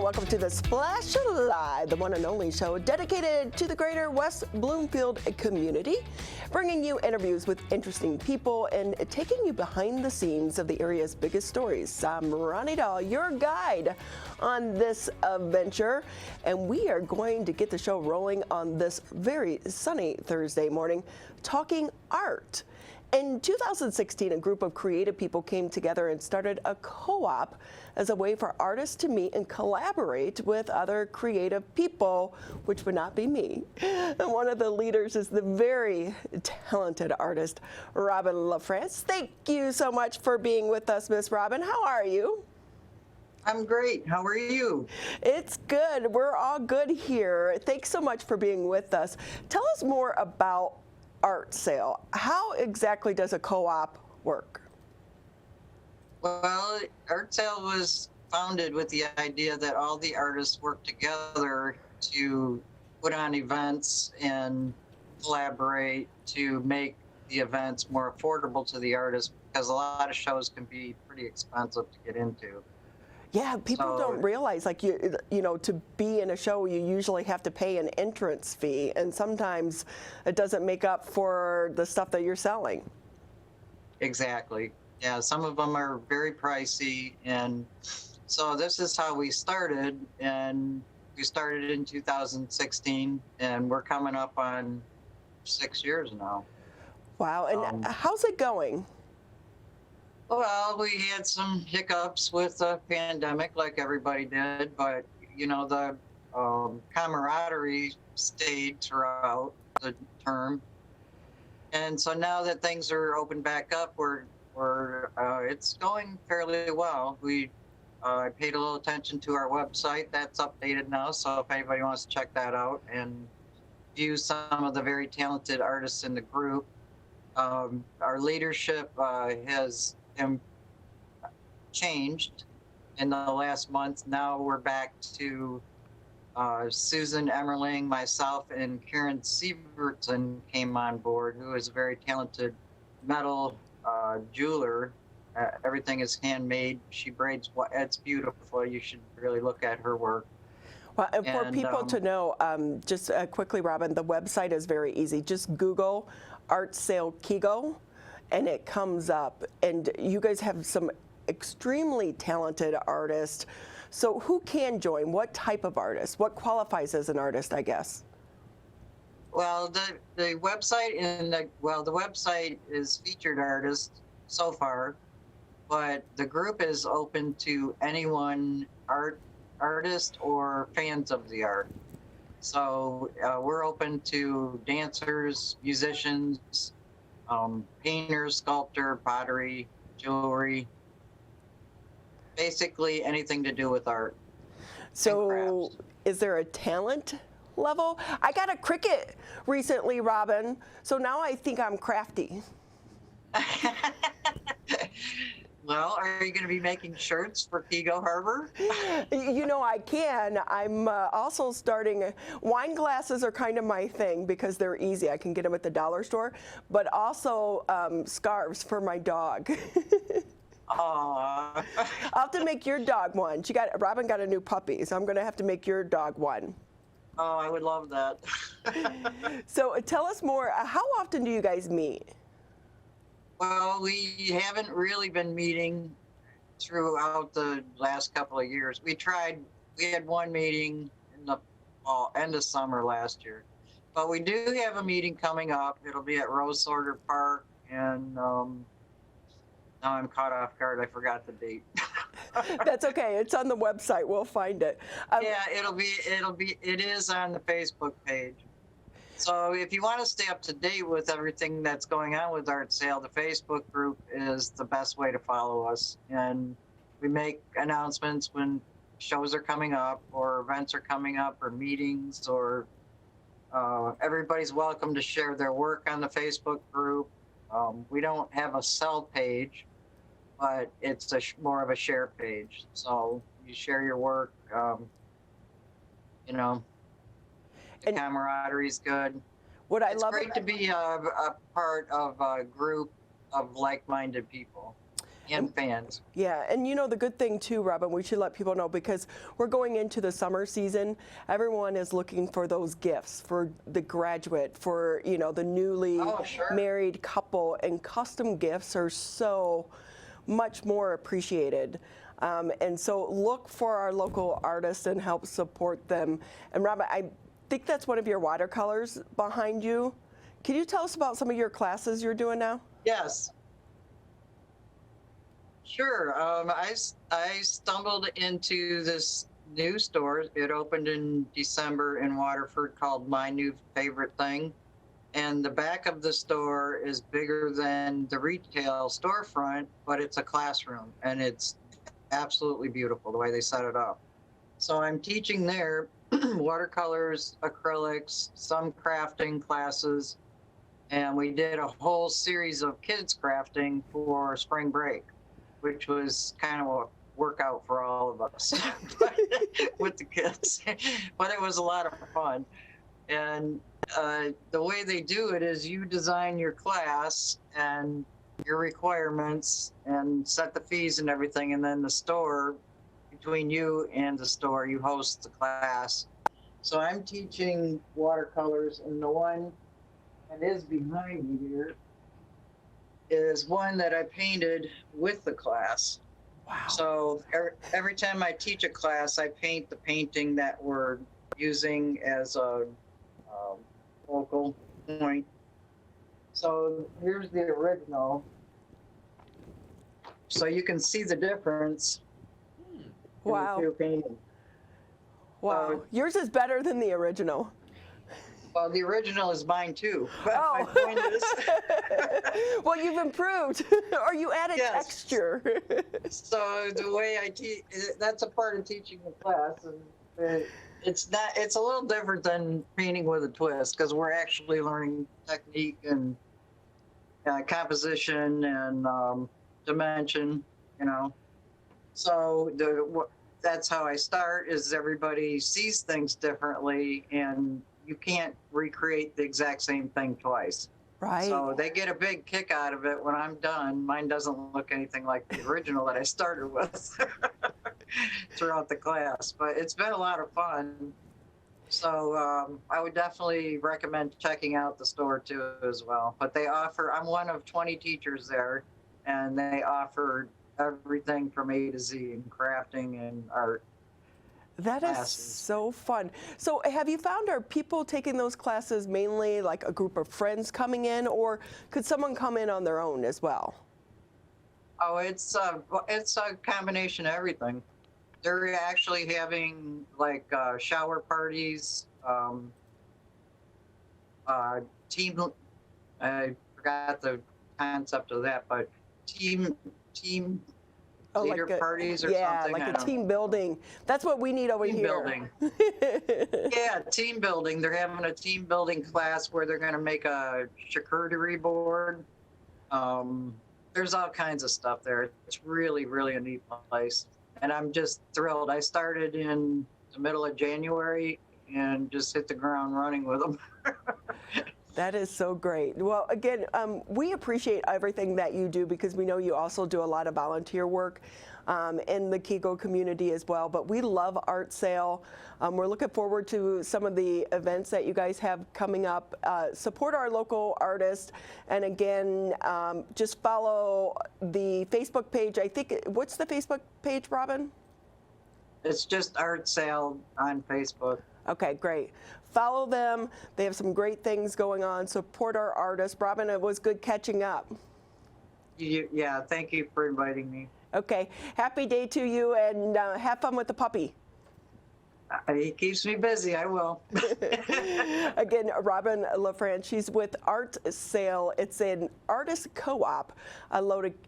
and welcome to the Splash Live, the one and only show dedicated to the greater West Bloomfield community, bringing you interviews with interesting people and taking you behind the scenes of the area's biggest stories. I'm Ronnie Dahl, your guide on this adventure, and we are going to get the show rolling on this very sunny Thursday morning, talking art. In 2016, a group of creative people came together and started a co-op as a way for artists to meet and collaborate with other creative people, which would not be me. And one of the leaders is the very talented artist, Robin LaFrance. Thank you so much for being with us, Miss Robin. How are you? I'm great. How are you? It's good. We're all good here. Thanks so much for being with us. Tell us more about art sale. How exactly does a co-op work? Well, art sale was founded with the idea that all the artists work together to put on events and collaborate to make the events more affordable to the artists, because a lot of shows can be pretty expensive to get into. Yeah, people don't realize, like, you know, to be in a show, you usually have to pay an entrance fee, and sometimes it doesn't make up for the stuff that you're selling. Exactly. Yeah, some of them are very pricey, and so this is how we started, and we started in 2016, and we're coming up on 6 years now. Wow, and how's it going? Well, we had some hiccups with the pandemic, like everybody did, but you know, the camaraderie stayed throughout the term, and so now that things are open back up, it's going fairly well. We paid a little attention to our website. That's updated now, so if anybody wants to check that out and view some of the very talented artists in the group, our leadership has changed in the last month. Now we're back to Susan Emmerling, myself, and Karen Sievertson came on board, who is a very talented metal jeweler. Everything is handmade. She braids. It's beautiful. You should really look at her work. Well, and for people to know, just quickly, Robin, the website is very easy. Just Google Art Sale Kigo, and it comes up. And you guys have some extremely talented artists. So who can join? What type of artist? What qualifies as an artist, I guess? Well, the website the website is featured artists so far, but the group is open to anyone, artist or fans of the art. So we're open to dancers, musicians, painters, sculptor, pottery, jewelry, basically anything to do with art. So is there a talent level? I got a cricket recently, Robin, so now I think I'm crafty. Well, are you going to be making shirts for Kigo Harbor? You know, I can. I'm also starting, wine glasses are kind of my thing because they're easy. I can get them at the dollar store, but also scarves for my dog. Aww. I'll have to make your dog one. Robin got a new puppy, so I'm going to have to make your dog one. Oh, I would love that. So tell us more. How often do you guys meet? Well, we haven't really been meeting throughout the last couple of years. We had one meeting in the end of summer last year. But we do have a meeting coming up. It'll be at Rose Sorter Park, and now I'm caught off guard. I forgot the date. That's okay. It's on the website. We'll find it. Yeah, it is on the Facebook page. So if you want to stay up to date with everything that's going on with Art Sale, the Facebook group is the best way to follow us. And we make announcements when shows are coming up or events are coming up or meetings, or everybody's welcome to share their work on the Facebook group. We don't have a sell page, but it's more of a share page. So you share your work, you know. The camaraderie is good. It's great to be a part of a group of like-minded people. and fans. Yeah, and you know the good thing too, Robin, we should let people know because we're going into the summer season. Everyone is looking for those gifts for the graduate, for the newly married couple, and custom gifts are so much more appreciated. And so look for our local artists and help support them. And Robin, I think that's one of your watercolors behind you. Can you tell us about some of your classes you're doing now? Yes. Sure. I stumbled into this new store. It opened in December in Waterford called My New Favorite Thing. And the back of the store is bigger than the retail storefront, but it's a classroom. And it's absolutely beautiful the way they set it up. So I'm teaching there watercolors, acrylics, some crafting classes. And we did a whole series of kids crafting for spring break, which was kind of a workout for all of us with the kids, but it was a lot of fun. And the way they do it is you design your class and your requirements and set the fees and everything, and then the store, between you and the store, you host the class. So I'm teaching watercolors, and the one that is behind me here is one that I painted with the class. Wow. So every time I teach a class, I paint the painting that we're using as a focal point. So here's the original. So you can see the difference. Wow. In the two paintings. Wow. Yours is better than the original. Well, the original is mine too. But Oh. my point is, well, you've improved, or you added Yes. texture. so the way I teach, that's a part of teaching the class, and it's a little different than painting with a twist because we're actually learning technique and composition and dimension, So that's how I start. Is everybody sees things differently, and you can't recreate the exact same thing twice. Right. So they get a big kick out of it when I'm done. Mine doesn't look anything like the original that I started with throughout the class, but it's been a lot of fun. So I would definitely recommend checking out the store too as well. But they offer, I'm one of 20 teachers there, and they offer everything from A to Z in crafting and art. That is classes. so fun. So have you found, are people taking those classes mainly like a group of friends coming in, or could someone come in on their own as well? Oh, it's a combination of everything. They're actually having like shower parties, team. I forgot the concept of that, but team leader parties or something. Yeah, like a team building. That's what we need over Team here. building. Yeah, team building. They're having a team building class where they're going to make a charcuterie board. There's all kinds of stuff there. It's really, really a neat place. And I'm just thrilled. I started in the middle of January and just hit the ground running with them. That is so great. Well, again, we appreciate everything that you do because we know you also do a lot of volunteer work in the Kego community as well. But we love Art Sale. We're looking forward to some of the events that you guys have coming up. Support our local artists. And again, just follow the Facebook page. I think, what's the Facebook page, Robin? It's just Art Sale on Facebook. Okay, great. Follow them. They have some great things going on. Support our artists. Robin, it was good catching up. Yeah, thank you for inviting me. Okay, happy day to you, and have fun with the puppy. He keeps me busy. I will. Again, Robin LaFrance, she's with Art Sale. It's an artist co-op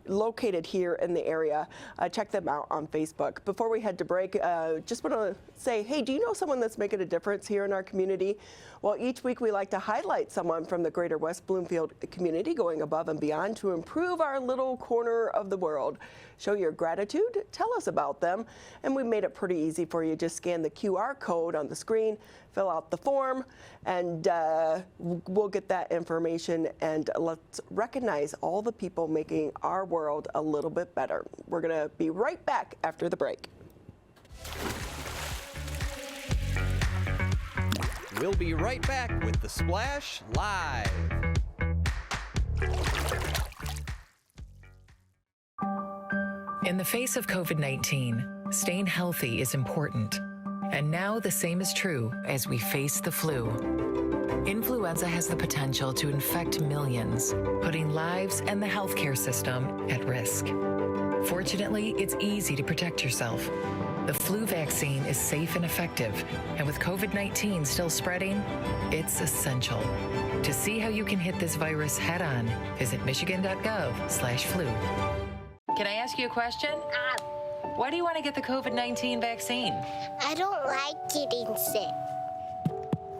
located here in the area. Check them out on Facebook. Before we head to break, just want to say, hey, do you know someone that's making a difference here in our community? Well, each week we like to highlight someone from the greater West Bloomfield community going above and beyond to improve our little corner of the world. show your gratitude, tell us about them, and we made it pretty easy for you. Just scan the QR code on the screen, fill out the form, and we'll get that information, and let's recognize all the people making our world a little bit better. We're going to be right back after the break. We'll be right back with The Splash Live. In the face of COVID-19, staying healthy is important. And now the same is true as we face the flu. Influenza has the potential to infect millions, putting lives and the healthcare system at risk. Fortunately, it's easy to protect yourself. The flu vaccine is safe and effective, and with COVID-19 still spreading, it's essential. To see how you can hit this virus head-on, visit michigan.gov/flu. Can I ask you a question? Why do you want to get the COVID-19 vaccine? I don't like getting sick.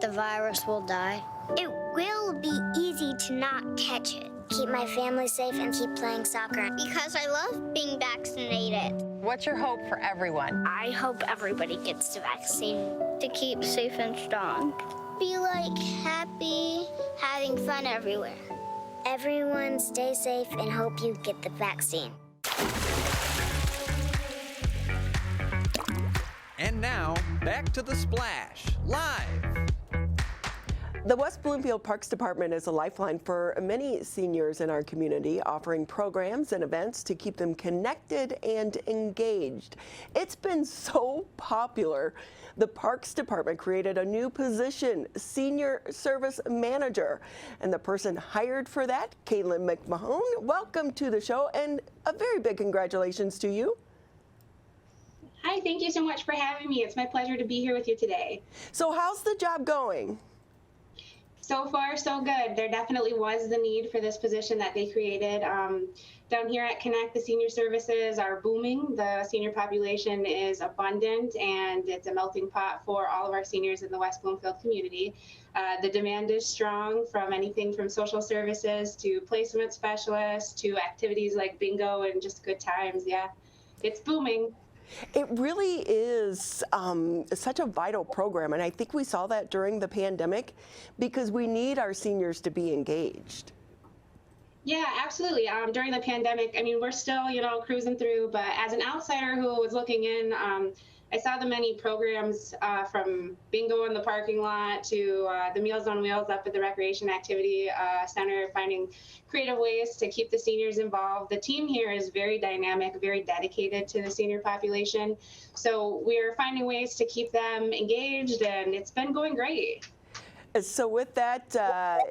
The virus will die. It will be easy to not catch it. Keep my family safe and keep playing soccer. Because I love being vaccinated. What's your hope for everyone? I hope everybody gets the vaccine to keep safe and strong. Be like happy, having fun everywhere. Everyone stay safe and hope you get the vaccine. And now, back to The Splash Live. The West Bloomfield Parks Department is a lifeline for many seniors in our community, offering programs and events to keep them connected and engaged. It's been so popular, the Parks Department created a new position, Senior Service Manager. And the person hired for that, Kailyn McMahon, welcome to the show, and a very big congratulations to you. Hi, thank you so much for having me. It's my pleasure to be here with you today. So how's the job going? So far, so good. There definitely was the need for this position that they created. Down here at Connect, the senior services are booming. The senior population is abundant, and it's a melting pot for all of our seniors in the West Bloomfield community. The demand is strong, from anything from social services to placement specialists to activities like bingo and just good times. Yeah, it's booming. It really is such a vital program, and I think we saw that during the pandemic because we need our seniors to be engaged. Yeah, absolutely. During the pandemic, I mean, we're still, cruising through, but as an outsider who was looking in, I saw the many programs from bingo in the parking lot to the Meals on Wheels up at the Recreation Activity Center, finding creative ways to keep the seniors involved. The team here is very dynamic, very dedicated to the senior population. So we're finding ways to keep them engaged, and it's been going great. So with that,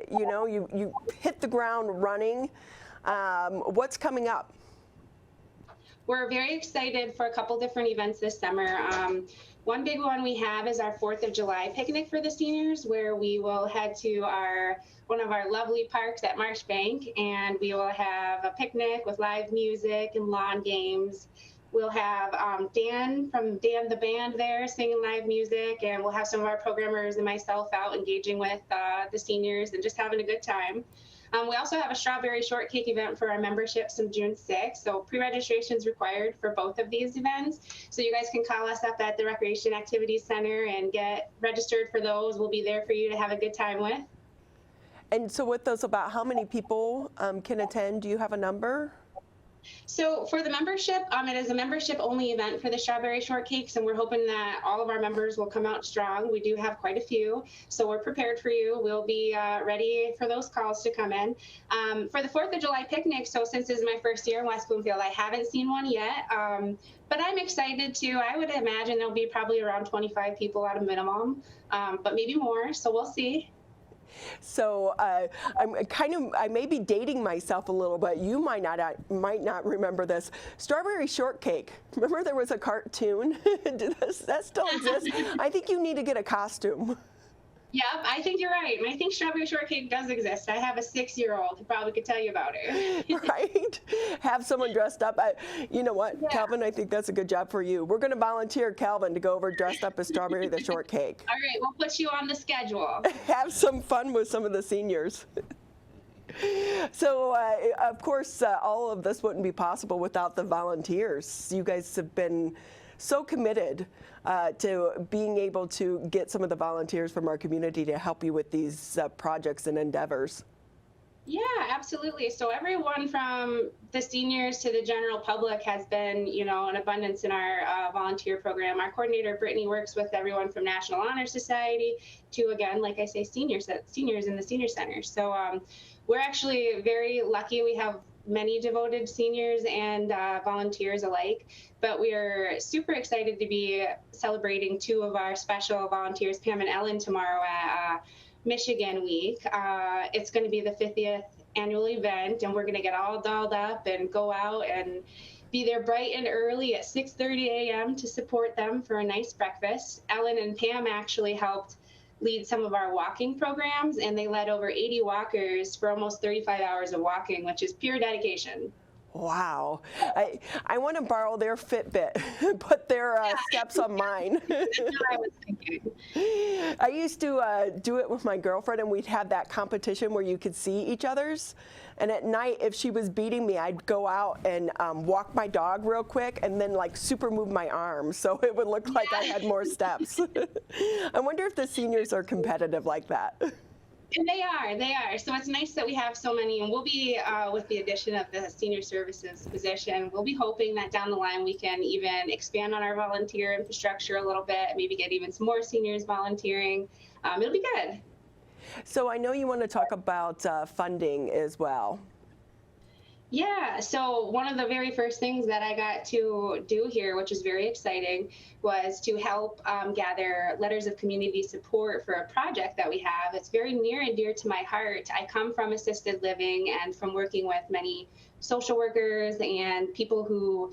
you hit the ground running. What's coming up? We're very excited for a couple different events this summer. One big one we have is our 4th of July picnic for the seniors, where we will head to one of our lovely parks at Marsh Bank, and we will have a picnic with live music and lawn games. We'll have Dan from Dan the Band there singing live music, and we'll have some of our programmers and myself out engaging with the seniors and just having a good time. We also have a strawberry shortcake event for our memberships on June 6th. So pre-registration is required for both of these events. So you guys can call us up at the Recreation Activities Center and get registered for those. We'll be there for you to have a good time with. And so with those, about how many people can attend? Do you have a number? So for the membership, it is a membership-only event for the strawberry shortcakes, and we're hoping that all of our members will come out strong. We do have quite a few, so we're prepared for you. We'll be ready for those calls to come in. For the 4th of July picnic, so since this is my first year in West Bloomfield, I haven't seen one yet, but I'm excited to. I would imagine there'll be probably around 25 people at a minimum, but maybe more, so we'll see. So I may be dating myself a little bit. You might not remember this. Strawberry Shortcake. Remember there was a cartoon? Does that still exist? I think you need to get a costume. Yep, I think you're right. And I think Strawberry Shortcake does exist. I have a 6-year-old who probably could tell you about it. Right? Have someone dressed up. You know what, yeah. Calvin, I think that's a good job for you. We're going to volunteer Calvin to go over dressed up as Strawberry the Shortcake. All right, we'll put you on the schedule. Have some fun with some of the seniors. So, of course, all of this wouldn't be possible without the volunteers. You guys have been so committed to being able to get some of the volunteers from our community to help you with these projects and endeavors. Yeah, absolutely. So everyone from the seniors to the general public has been, an abundance in our volunteer program. Our coordinator, Brittany, works with everyone from National Honor Society to, again, like I say, seniors in the senior centers. So we're actually very lucky. We have many devoted seniors and volunteers alike, but we are super excited to be celebrating two of our special volunteers, Pam and Ellen, tomorrow at Michigan Week. It's going to be the 50th annual event, and we're going to get all dolled up and go out and be there bright and early at 6:30 a.m. to support them for a nice breakfast. Ellen and Pam actually helped lead some of our walking programs, and they led over 80 walkers for almost 35 hours of walking, which is pure dedication. Wow. I want to borrow their Fitbit, put their steps on mine. That's what I was thinking. I used to do it with my girlfriend, and we'd have that competition where you could see each other's. And at night, if she was beating me, I'd go out and walk my dog real quick and then like super move my arms so it would look like I had more steps. I wonder if the seniors are competitive like that. And they are. So it's nice that we have so many, and we'll be, with the addition of the senior services position, we'll be hoping that down the line we can even expand on our volunteer infrastructure a little bit, maybe get even some more seniors volunteering. It'll be good. So I know you want to talk about funding as well. Yeah, so one of the very first things that I got to do here, which is very exciting, was to help gather letters of community support for a project that we have. It's very near and dear to my heart. I come from assisted living and from working with many social workers and people who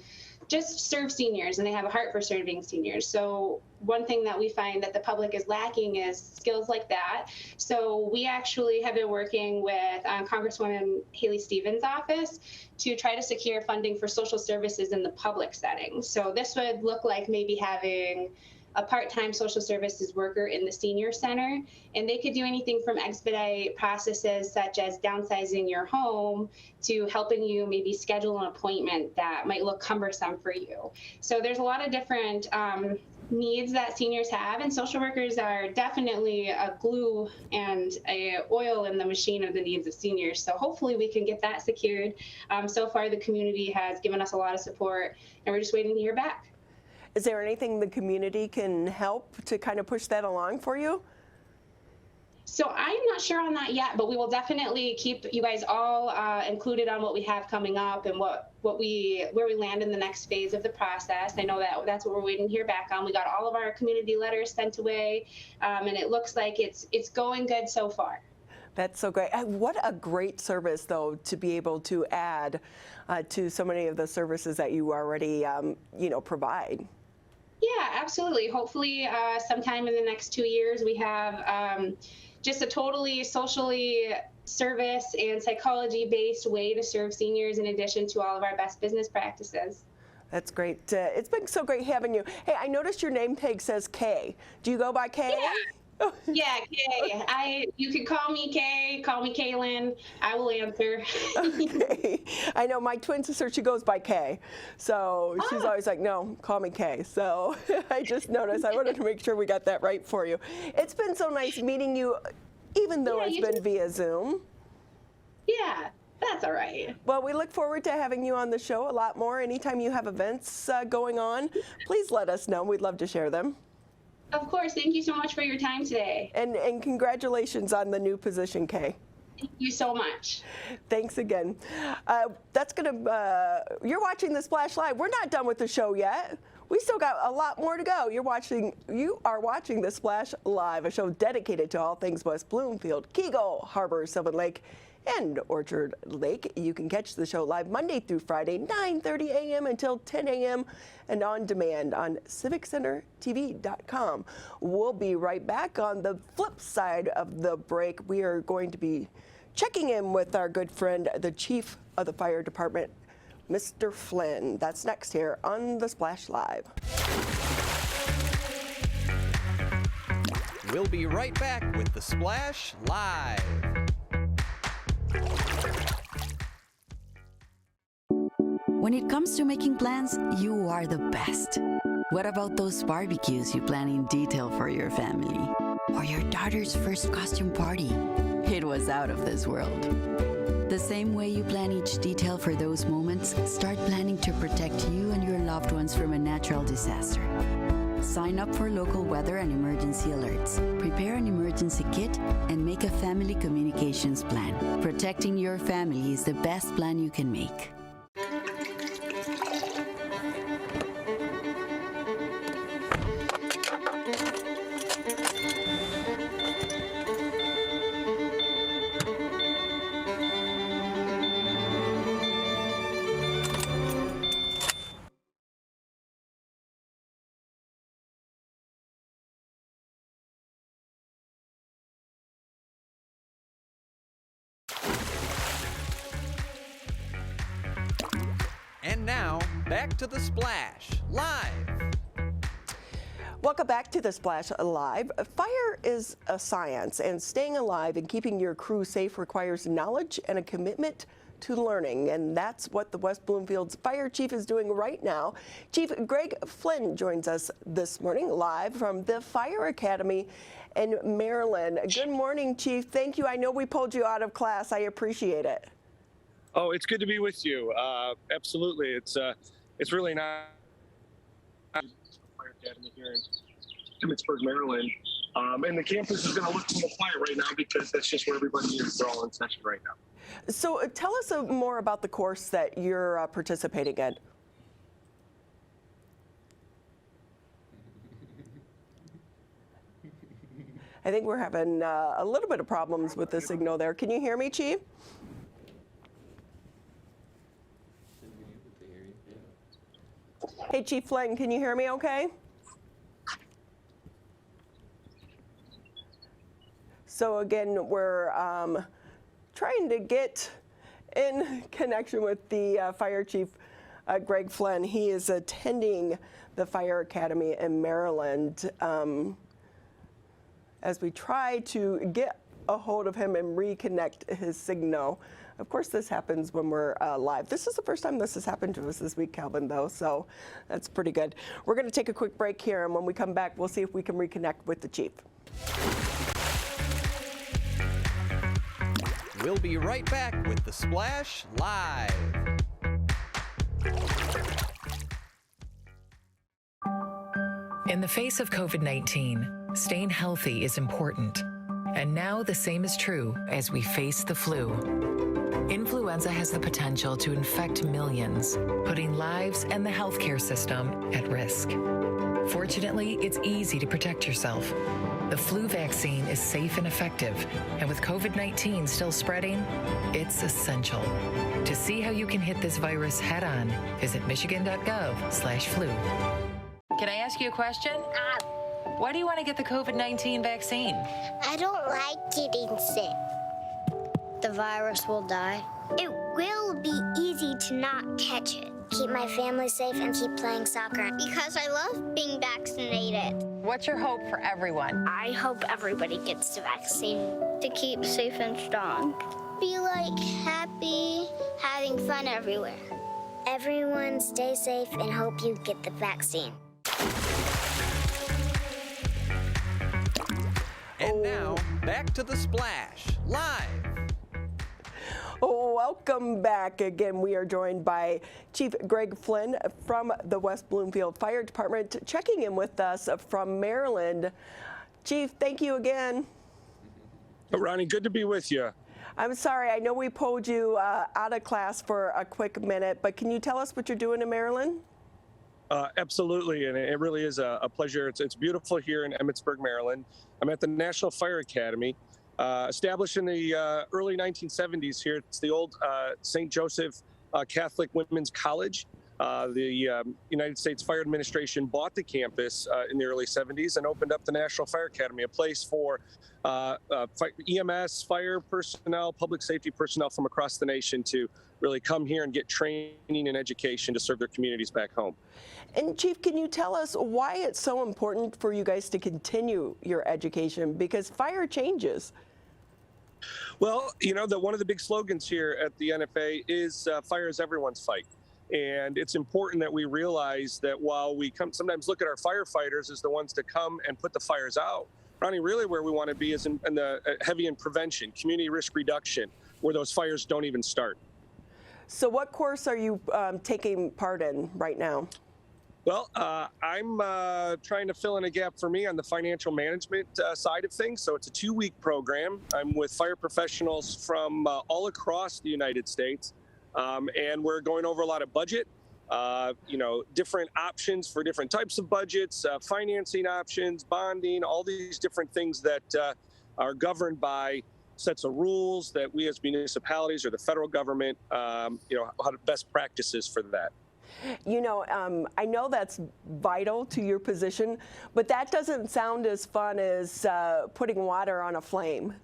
just serve seniors, and they have a heart for serving seniors. So one thing that we find that the public is lacking is skills like that. So we actually have been working with Congresswoman Haley Stevens' office to try to secure funding for social services in the public setting. So this would look like maybe having a part-time social services worker in the senior center, and they could do anything from expedite processes such as downsizing your home to helping you maybe schedule an appointment that might look cumbersome for you. So there's a lot of different needs that seniors have, and social workers are definitely a glue and a oil in the machine of the needs of seniors. So hopefully we can get that secured. So far the community has given us a lot of support, and we're just waiting to hear back. Is there anything the community can help to kind of push that along for you? So I'm not sure on that yet, but we will definitely keep you guys all included on what we have coming up and where we land in the next phase of the process. I know that that's what we're waiting to hear back on. We got all of our community letters sent away, and it looks like it's going good so far. That's so great. What a great service, though, to be able to add to so many of the services that you already, provide. Yeah, absolutely. Hopefully, sometime in the next 2 years, we have just a totally socially service and psychology-based way to serve seniors in addition to all of our best business practices. That's great. It's been so great having you. Hey, I noticed your name tag says Kay. Do you go by Kay? Yeah. Yeah, Kay. You can call me Kay, call me Kailyn. I will answer. Okay. I know my twin sister, she goes by Kay. So she's always like, no, call me Kay. So I just noticed. I wanted to make sure we got that right for you. It's been so nice meeting you, even though it's been via Zoom. Yeah, that's all right. Well, we look forward to having you on the show a lot more. Anytime you have events going on, please let us know. We'd love to share them. Of course. Thank you so much for your time today. And congratulations on the new position, Kay. Thank you so much. Thanks again. You're watching The Splash Live. We're not done with the show yet. We still got a lot more to go. You are watching The Splash Live, a show dedicated to all things West Bloomfield, Kegel, Harbor, Sylvan Lake, and Orchard Lake. You can catch the show live Monday through Friday, 9:30 a.m. until 10 a.m. and on demand on civiccentertv.com. We'll be right back. On the flip side of the break, we are going to be checking in with our good friend, the Chief of the Fire Department, Mr. Flynn. That's next here on The Splash Live. We'll be right back with The Splash Live. When it comes to making plans, you are the best. What about those barbecues you plan in detail for your family? Or your daughter's first costume party? It was out of this world. The same way you plan each detail for those moments, start planning to protect you and your loved ones from a natural disaster. Sign up for local weather and emergency alerts. Prepare an emergency kit and make a family communications plan. Protecting your family is the best plan you can make. And now, back to the Splash, live. Welcome back to the Splash Live. Fire is a science, and staying alive and keeping your crew safe requires knowledge and a commitment to learning, and that's what the West Bloomfield's fire chief is doing right now. Chief Greg Flynn joins us this morning live from the Fire Academy in Maryland. Good morning, Chief. Thank you. I know we pulled you out of class. I appreciate it. Oh, it's good to be with you. Absolutely. It's really not Fire Academy here in Emmitsburg, Maryland. And the campus is going to look a little quiet right now because that's just where everybody is. They're all in session right now. So tell us more about the course that you're participating in. I think we're having a little bit of problems with the signal there. Can you hear me, Chief? Hey, Chief Flynn, can you hear me okay? So again, we're trying to get in connection with the Fire Chief, Greg Flynn. He is attending the Fire Academy in Maryland as we try to get a hold of him and reconnect his signal. Of course, this happens when we're live. This is the first time this has happened to us this week, Calvin, though, so that's pretty good. We're going to take a quick break here, and when we come back, we'll see if we can reconnect with the chief. We'll be right back with the Splash Live. In the face of COVID-19, staying healthy is important. And now the same is true as we face the flu. Influenza has the potential to infect millions, putting lives and the healthcare system at risk. Fortunately, it's easy to protect yourself. The flu vaccine is safe and effective, and with COVID-19 still spreading, it's essential. To see how you can hit this virus head on, visit michigan.gov/flu. Can I ask you a question? Why do you want to get the COVID-19 vaccine? I don't like getting sick. The virus will die. It will be easy to not catch it. Keep my family safe and keep playing soccer because I love being vaccinated. What's your hope for everyone? I hope everybody gets the vaccine to keep safe and strong. Be like happy, having fun everywhere. Everyone stay safe and hope you get the vaccine. And now, back to the Splash, live. Welcome back. Again, we are joined by Chief Greg Flynn from the West Bloomfield Fire Department, checking in with us from Maryland. Chief, thank you again. Ronnie, good to be with you. I'm sorry, I know we pulled you out of class for a quick minute, but can you tell us what you're doing in Maryland? Absolutely, and it really is a pleasure. It's beautiful here in Emmitsburg, Maryland. I'm at the National Fire Academy, established in the early 1970s here. It's the old St. Joseph Catholic Women's College. The United States Fire Administration bought the campus in the early 70s and opened up the National Fire Academy, a place for EMS, fire personnel, public safety personnel from across the nation to really come here and get training and education to serve their communities back home. And Chief, can you tell us why it's so important for you guys to continue your education? Because fire changes. Well, one of the big slogans here at the NFA is fire is everyone's fight. And it's important that we realize that while we sometimes look at our firefighters as the ones to come and put the fires out, Ronnie, really where we want to be is in the heavy in prevention, community risk reduction, where those fires don't even start. So what course are you taking part in right now? Well, I'm trying to fill in a gap for me on the financial management side of things. So it's a 2-week program. I'm with fire professionals from all across the United States. And we're going over a lot of budget, different options for different types of budgets, financing options, bonding, all these different things that are governed by sets of rules that we as municipalities or the federal government, how to best practices for that. I know that's vital to your position, but that doesn't sound as fun as putting water on a flame.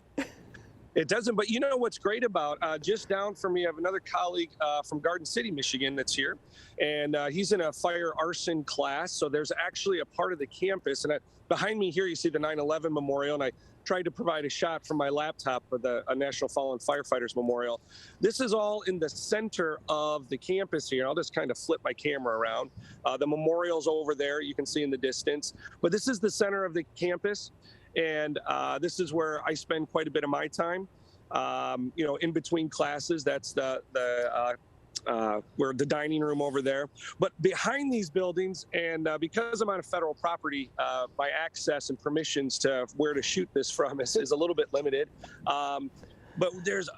It doesn't, but what's great about just down from me, I have another colleague from Garden City, Michigan that's here, and he's in a fire arson class. So there's actually a part of the campus, and behind me here you see the 9/11 Memorial, and I tried to provide a shot from my laptop for the National Fallen Firefighters Memorial. This is all in the center of the campus here. I'll just kind of flip my camera around. The memorial's over there, you can see in the distance, but this is the center of the campus. And this is where I spend quite a bit of my time, in between classes. That's where the dining room over there. But behind these buildings, and because I'm on a federal property, my access and permissions to where to shoot this from is a little bit limited. But there's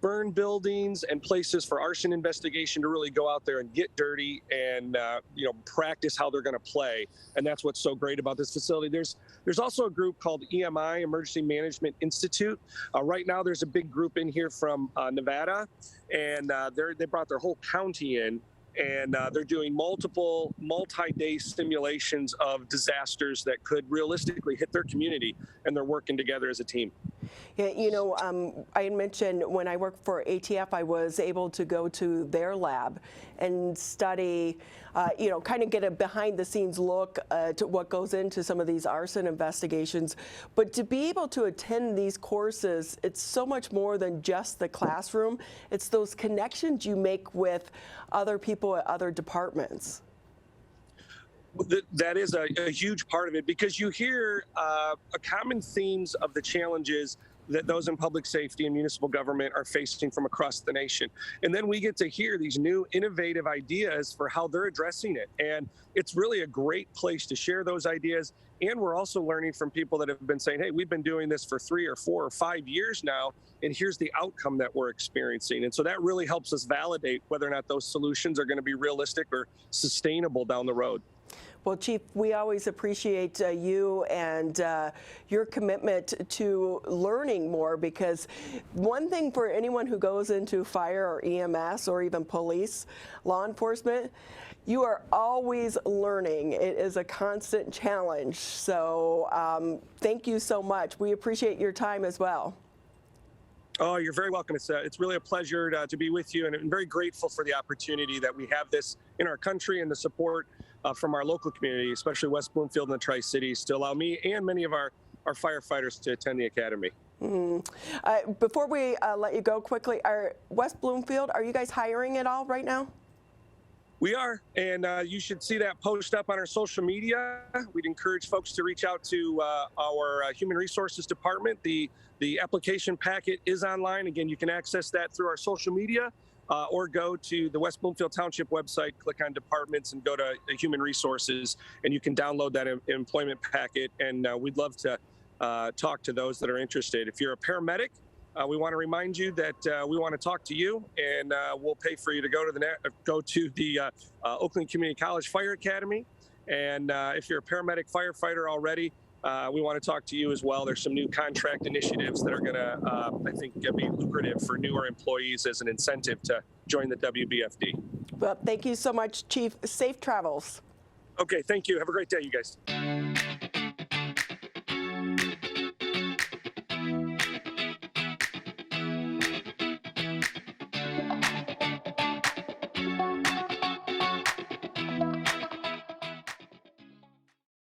burn buildings and places for arson investigation to really go out there and get dirty and practice how they're going to play. And that's what's so great about this facility. There's also a group called EMI, Emergency Management Institute. Right now, there's a big group in here from Nevada, and they brought their whole county in. And they're doing multi-day simulations of disasters that could realistically hit their community, and they're working together as a team. Yeah, I had mentioned when I worked for ATF, I was able to go to their lab and study, kind of get a behind-the-scenes look to what goes into some of these arson investigations. But to be able to attend these courses, it's so much more than just the classroom. It's those connections you make with other people at other departments. That is a huge part of it, because you hear common themes of the challenges that those in public safety and municipal government are facing from across the nation. And then we get to hear these new innovative ideas for how they're addressing it. And it's really a great place to share those ideas. And we're also learning from people that have been saying, hey, we've been doing this for 3 or 4 or 5 years now, and here's the outcome that we're experiencing. And so that really helps us validate whether or not those solutions are going to be realistic or sustainable down the road. Well, Chief, we always appreciate you and your commitment to learning more, because one thing for anyone who goes into fire or EMS or even police, law enforcement, you are always learning. It is a constant challenge. So thank you so much. We appreciate your time as well. Oh, you're very welcome. It's really a pleasure to be with you, and I'm very grateful for the opportunity that we have this in our country and the support from our local community, especially West Bloomfield and the Tri-Cities, to allow me and many of our firefighters to attend the academy. Before we let you go quickly, West Bloomfield, are you guys hiring at all right now? We are, and you should see that post up on our social media. We'd encourage folks to reach out to our Human Resources Department. The application packet is online. Again, you can access that through our social media or go to the West Bloomfield Township website, click on departments, and go to Human Resources, and you can download that employment packet. And we'd love to talk to those that are interested. If you're a paramedic, we want to remind you that we want to talk to you, and we'll pay for you to go to the Oakland Community College Fire Academy. And if you're a paramedic firefighter already, we want to talk to you as well. There's some new contract initiatives that are going to, I think, be lucrative for newer employees as an incentive to join the WBFD. Well, thank you so much, Chief. Safe travels. Okay, thank you. Have a great day, you guys.